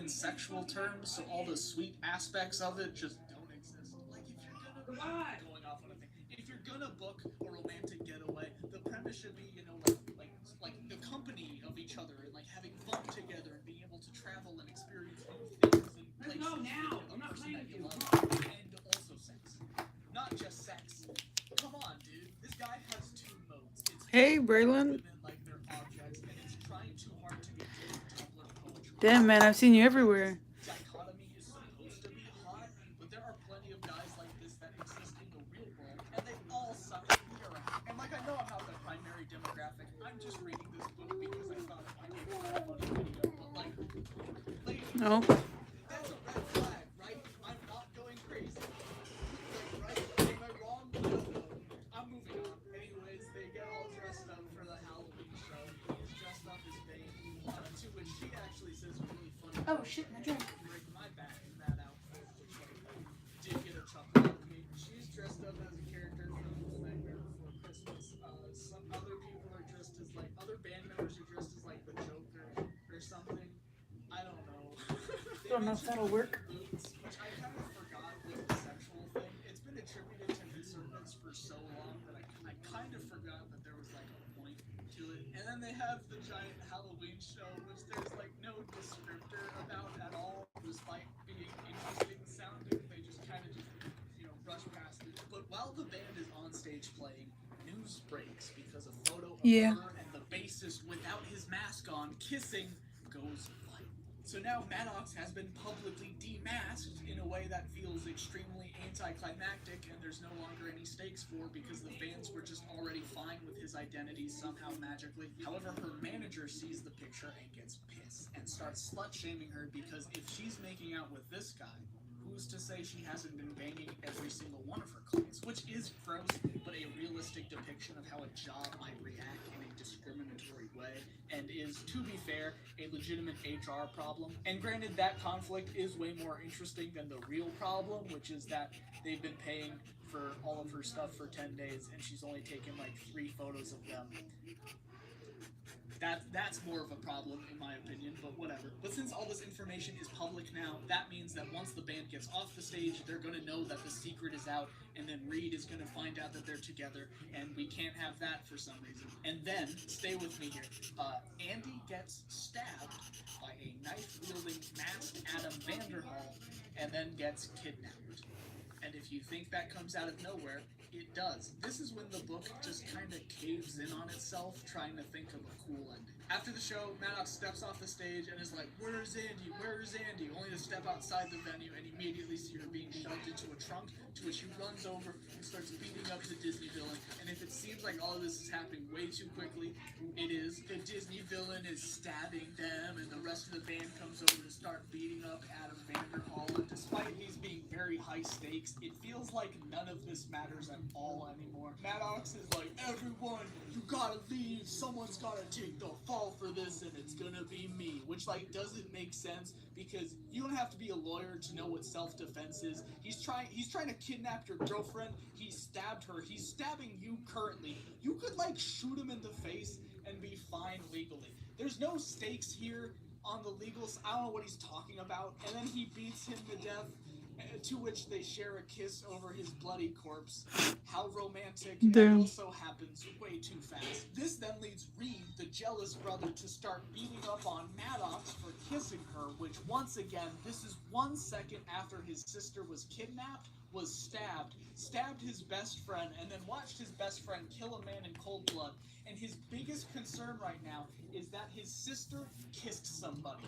in sexual terms, so all the sweet aspects of it just don't exist. Like if you're gonna going off on a thing, if you're gonna book a romantic getaway, the premise should be, like the company of each other and like having fun together and being able to travel and experience new things and places with a person that you love, and also sex, not just sex. Come on, dude. This guy has two modes. It's Hey, him and Braylon. women like they're objects, and it's trying too hard to get to Tumblr poetry. Damn, man, I've seen you Like this everywhere. dichotomy is supposed to be hot, but there are plenty of guys like this that exist in the real world, and they all suck to be around. And like I know I'm not the primary demographic. I'm just reading this book because I thought it might be a funny video. But like, ladies, No. that's a red flag, right? I'm not going crazy. Like, right? Am I wrong? I don't know. I'm moving on. Anyways, they get all dressed up for the Halloween show. He is dressed up as Bane, to which she actually says really funny. Oh shit, my drink. Break my back in that outfit, which did get a chuckle out of me. She's dressed up as a character from The Nightmare Before Christmas. Some other people are dressed as like other band members are dressed as like the Joker or something. I don't know. They Don't know if mentioned that'll work. boots, which I kind of forgot was a sexual thing. It's been attributed to conservatives for so long that I kind of forgot that there was like a point to it. And then they have the giant Halloween show, which there's like no descriptor about at all, despite being interesting sounding. They just kind of just rush past it. But while the band is on stage playing, news breaks because a photo of Yeah. her and the bassist without his mask on kissing goes viral. So now Maddox has been publicly demasked in a way that feels extremely anticlimactic, and there's no longer any stakes for because the fans were just already fine with his identity somehow magically. However, her manager sees the picture and gets pissed and starts slut shaming her because if she's making out with this guy, who's to say she hasn't been banging every single one of her clients? Which is gross, but a realistic depiction of how a job might react in a discriminatory way, and is, to be fair, a legitimate HR problem. And granted, that conflict is way more interesting than the real problem, which is that they've been paying for all of her stuff for 10 days and she's only taken like 3 photos of them. That's more of a problem in my opinion, but whatever. But since all this information is public now, that means that once the band gets off the stage, they're gonna know that the secret is out, and then Reed is gonna find out that they're together, and we can't have that for some reason. And then, stay with me here, Andy gets stabbed by a knife-wielding masked Adam Vanderhall, and then gets kidnapped. And if you think that comes out of nowhere, it does. This is when the book just kind of caves in on itself, trying to think of a cool ending. After the show, Maddox steps off the stage and is like, "Where's Andy? Where's Andy?" Only to step outside the venue and immediately see her being shoved into a trunk, to which he runs over and starts beating up the Disney villain. And if it seems like all of this is happening way too quickly, it is. The Disney villain is stabbing them, and the rest of the band comes over to start beating up Adam Vanderhall. And despite these being very high stakes, it feels like none of this matters at all anymore. Maddox is like, "Everyone, you gotta leave. Someone's gotta take the fall for this, and it's gonna be me." Which like doesn't make sense because you don't have to be a lawyer to know what self-defense is. He's trying to kidnap your girlfriend. He stabbed her. He's stabbing you currently. You could like shoot him in the face and be fine legally. There's no stakes here on the legals. I don't know what he's talking about. And then he beats him to death, to which they share a kiss over his bloody corpse. How romantic, and it Damn. also happens way too fast. This then leads Reed, the jealous brother, to start beating up on Maddox for kissing her, which once again, this is 1 second after his sister was kidnapped, was stabbed his best friend, and then watched his best friend kill a man in cold blood. And his biggest concern right now is that his sister kissed somebody.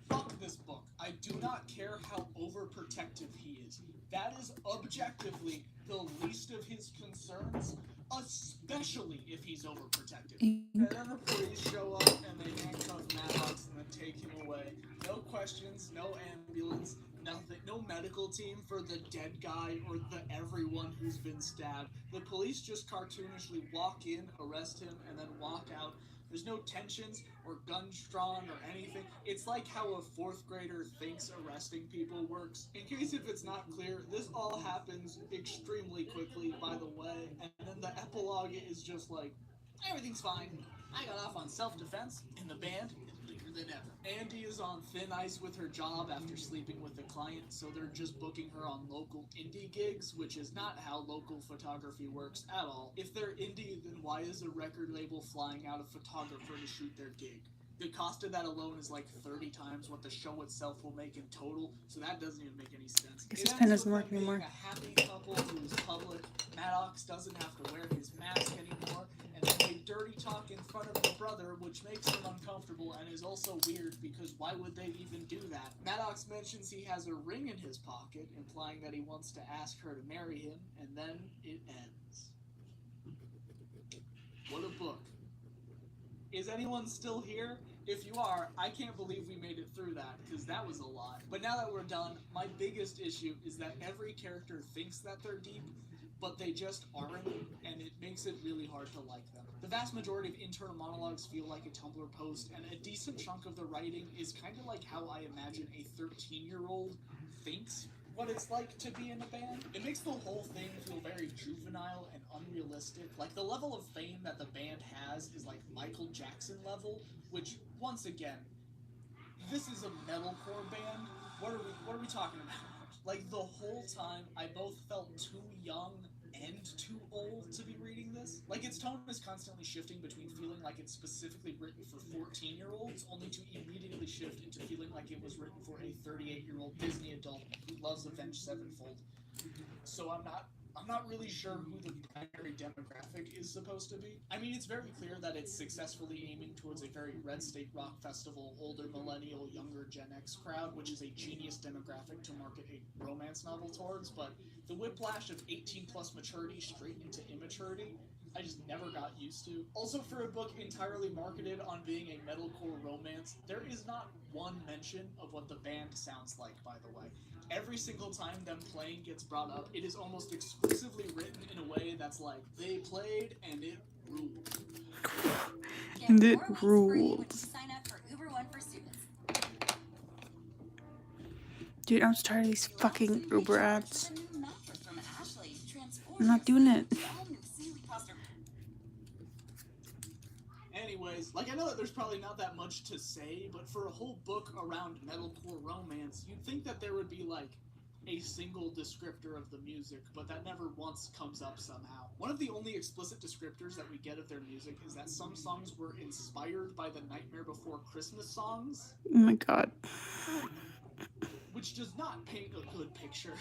Fuck this book. I do not care how overprotective he is. That is objectively the least of his concerns, especially if he's overprotective. And then the police show up and they handcuff Maddox and then take him away. No questions, no ambulance, nothing, no medical team for the dead guy or the everyone who's been stabbed. The police just cartoonishly walk in, arrest him, and then walk out. There's no tensions or guns drawn or anything. It's like how a fourth grader thinks arresting people works. In case if it's not clear, this all happens extremely quickly, by the way. And then the epilogue is just like, everything's fine. I got off on self-defense, and the band is bigger than ever. Andy is on thin ice with her job after sleeping with a client, so they're just booking her on local indie gigs, which is not how local photography works at all. If they're indie, then why is a record label flying out a photographer to shoot their gig? The cost of that alone is like 30 times what the show itself will make in total, so that doesn't even make any sense. I guess this pen doesn't work anymore. A happy couple who's public. Maddox doesn't have to wear his mask anymore, and they dirty talk in front of the brother, which makes him uncomfortable and is also weird because why would they even do that? Maddox mentions he has a ring in his pocket, implying that he wants to ask her to marry him, and then it ends. What a book. Is anyone still here? If you are, I can't believe we made it through that, because that was a lot. But now that we're done, my biggest issue is that every character thinks that they're deep, but they just aren't, and it makes it really hard to like them. The vast majority of internal monologues feel like a Tumblr post, and a decent chunk of the writing is kind of like how I imagine a 13-year-old thinks what it's like to be in a band. It makes the whole thing feel very juvenile and unrealistic. Like, the level of fame that the band has is like Michael Jackson level, which, once again, this is a metalcore band. What are we talking about? Like, the whole time, I both felt too young and too old to be reading this. Like, its tone is constantly shifting between feeling like it's specifically written for 14-year-olds, only to immediately shift into feeling like it was written for a 38-year-old Disney adult who loves Avenged Sevenfold. So I'm not really sure who the primary demographic is supposed to be. I mean, it's very clear that it's successfully aiming towards a very Red State Rock Festival, older millennial, younger Gen X crowd, which is a genius demographic to market a romance novel towards, but the whiplash of 18-plus maturity straight into immaturity, I just never got used to. Also, for a book entirely marketed on being a metalcore romance, there is not one mention of what the band sounds like, by the way. Every single time them playing gets brought up, it is almost exclusively written in a way that's like, they played and it ruled. And it ruled. Dude, I'm tired of these fucking Uber ads. I'm not doing it. Anyways, like, I know that there's probably not that much to say, but for a whole book around metalcore romance, you'd think that there would be, like, a single descriptor of the music, but that never once comes up somehow. One of the only explicit descriptors that we get of their music is that some songs were inspired by the Nightmare Before Christmas songs. Oh my god. Which does not paint a good picture.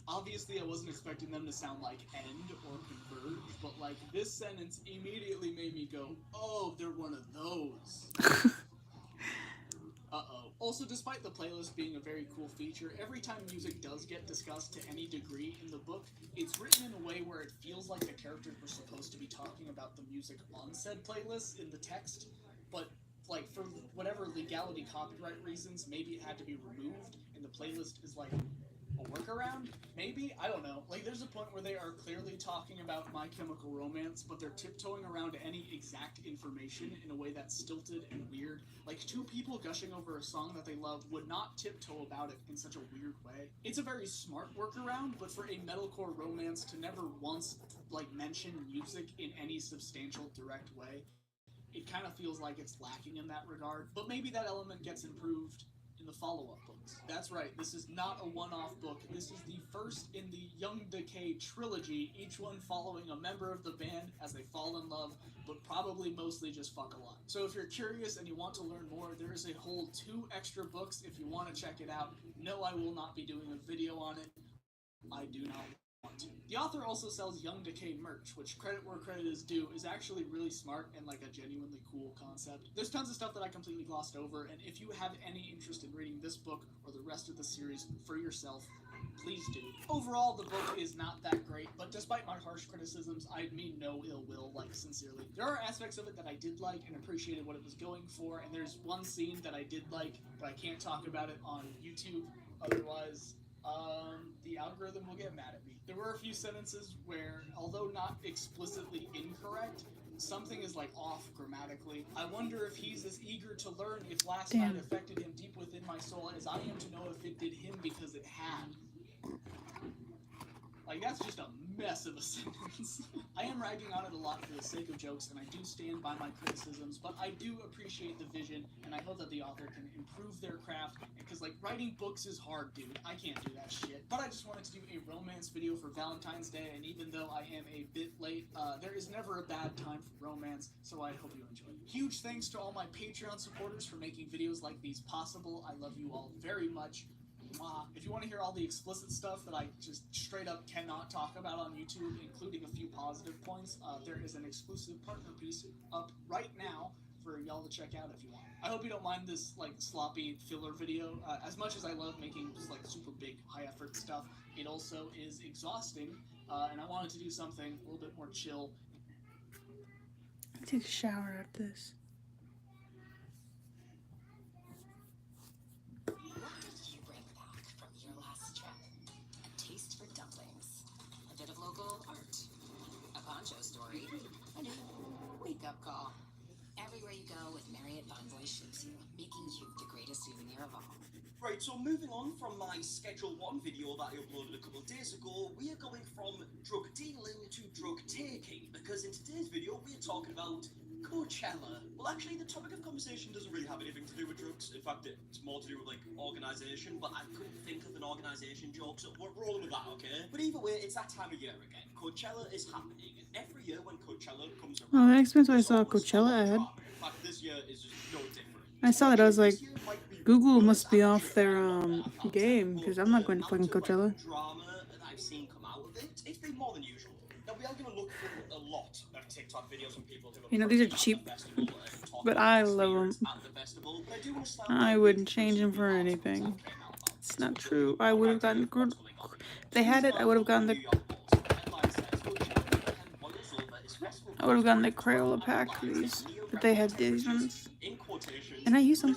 Obviously, I wasn't expecting them to sound like End or Converge, but, like, this sentence immediately made me go, oh, they're one of those. Uh-oh. Also, despite the playlist being a very cool feature, every time music does get discussed to any degree in the book, it's written in a way where it feels like the characters were supposed to be talking about the music on said playlist in the text, but, like, for whatever legality copyright reasons, maybe it had to be removed, and the playlist is, like, a workaround? Maybe? I don't know. Like, there's a point where they are clearly talking about My Chemical Romance, but they're tiptoeing around any exact information in a way that's stilted and weird. Like, two people gushing over a song that they love would not tiptoe about it in such a weird way. It's a very smart workaround, but for a metalcore romance to never once, like, mention music in any substantial, direct way, it kind of feels like it's lacking in that regard. But maybe that element gets improved in the follow-up books. That's right, this is not a one-off book. This is the first in the Young Decay trilogy, each one following a member of the band as they fall in love, but probably mostly just fuck a lot. So if you're curious and you want to learn more, there is a whole 2 extra books if you want to check it out. No, I will not be doing a video on it. I do not want to. The author also sells Young Decay merch, which, credit where credit is due, is actually really smart and like a genuinely cool concept. There's tons of stuff that I completely glossed over, and if you have any interest in reading this book or the rest of the series for yourself, please do. Overall, the book is not that great, but despite my harsh criticisms, I mean no ill will, like, sincerely. There are aspects of it that I did like and appreciated what it was going for, and there's one scene that I did like, but I can't talk about it on YouTube, otherwise the algorithm will get mad at me. There were a few sentences where, although not explicitly incorrect, something is, like, off grammatically. I wonder if he's as eager to learn if last night affected him deep within my soul as I am to know if it did him, because it had. Like, that's just a mess of a sentence. I am ragging on it a lot for the sake of jokes, and I do stand by my criticisms, but I do appreciate the vision, and I hope that the author can improve their craft, because, like, writing books is hard, dude. I can't do that shit. But I just wanted to do a romance video for Valentine's Day, and even though I am a bit late, there is never a bad time for romance, so I hope you enjoy. Huge thanks to all my Patreon supporters for making videos like these possible. I love you all very much. If you want to hear all the explicit stuff that I just straight up cannot talk about on YouTube, including a few positive points, there is an exclusive partner piece up right now for y'all to check out if you want. I hope you don't mind this like sloppy filler video. As much as I love making just like super big, high effort stuff, it also is exhausting, and I wanted to do something a little bit more chill. Take a shower after this. Wake-up call. Everywhere you go with Marriott Bonvoy ships you, making you the greatest souvenir of all. Right, so moving on from my Schedule 1 video that I uploaded a couple of days ago, we are going from drug dealing to drug taking, because in today's video we are talking about Coachella. Well, actually, the topic of conversation doesn't really have anything to do with drugs. In fact, it's more to do with, like, organisation, but I couldn't think of an organisation joke, so we're rolling with that, okay? But either way, it's that time of year again. Coachella is happening, and every year when Coachella comes around... Well, that explains why I saw a Coachella ad. In fact, this year is just no different. I saw it, I was like, Google must be off their game, because I'm not going to fucking Coachella. Drama that I've seen come out of it, it's been more than usual. Now, we are going to look for a lot of TikTok videos from people who You know, these are cheap, but I love them. I wouldn't change them for anything. It's not true. I would have gotten good. If they had it, I would have gotten the. I would have gotten the Crayola pack for these, but they had these ones, and I use them.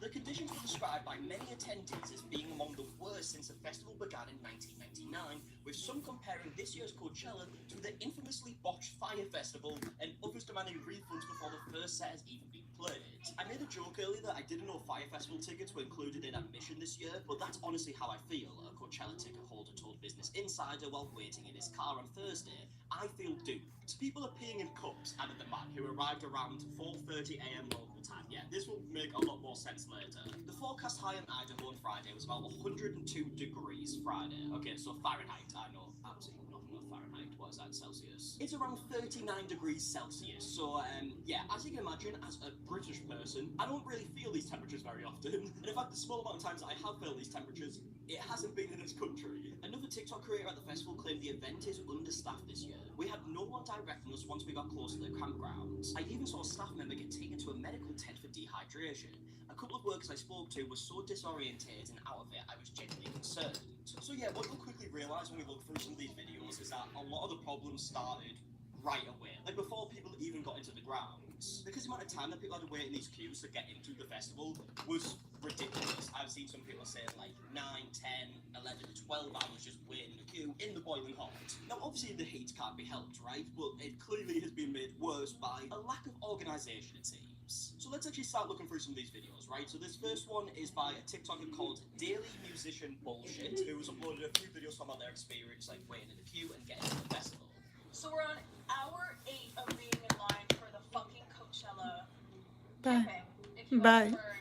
The conditions were described by many attendees as being among the worst since the festival began in 1999, with some comparing this year's Coachella to the infamously botched Fire Festival, and others demanding refunds before the first set has even been played. I made a joke earlier that I didn't know Fire Festival tickets were included in admission this year, but that's honestly how I feel. A Coachella ticket holder told Business Insider while waiting in his car on Thursday, "I feel duped. People are peeing in cups," added the man, who arrived around 4:30 a.m. local time. Yeah, this will make a lot more sense later. The forecast high in Idaho on Friday was about 102 degrees Friday. Okay, so Fahrenheit, I know absolutely nothing of Fahrenheit. What is that in Celsius? It's around 39 degrees Celsius. So, yeah, as you can imagine, as a British person, I don't really feel these temperatures very often. And in fact, the small amount of times that I have felt these temperatures, it hasn't been in this country. Another TikTok creator at the festival claimed the event is understaffed this year. We had no one directing us once we got close to the campgrounds. I even saw a staff member get taken to a medical tent for dehydration. A couple of workers I spoke to were so disorientated and out of it, I was genuinely concerned. So yeah, what you'll quickly realise when we look through some of these videos is that a lot of the problems started right away, like before people even got into the grounds. Because the amount of time that people had to wait in these queues to get into the festival was ridiculous. I've seen some people saying like 9, 10, 11, 12 hours just waiting in the queue in the boiling hot. Now obviously the heat can't be helped, right? But it clearly has been made worse by a lack of organisation, it seems. So let's actually start looking through some of these videos, right? So this first one is by a TikToker called Daily Musician Bullshit, who has uploaded a few videos talking about their experience like waiting in the queue and getting to the festival. So we're on hour 8 of being in line for the fucking Coachella. Bye. Camping, if you Bye. are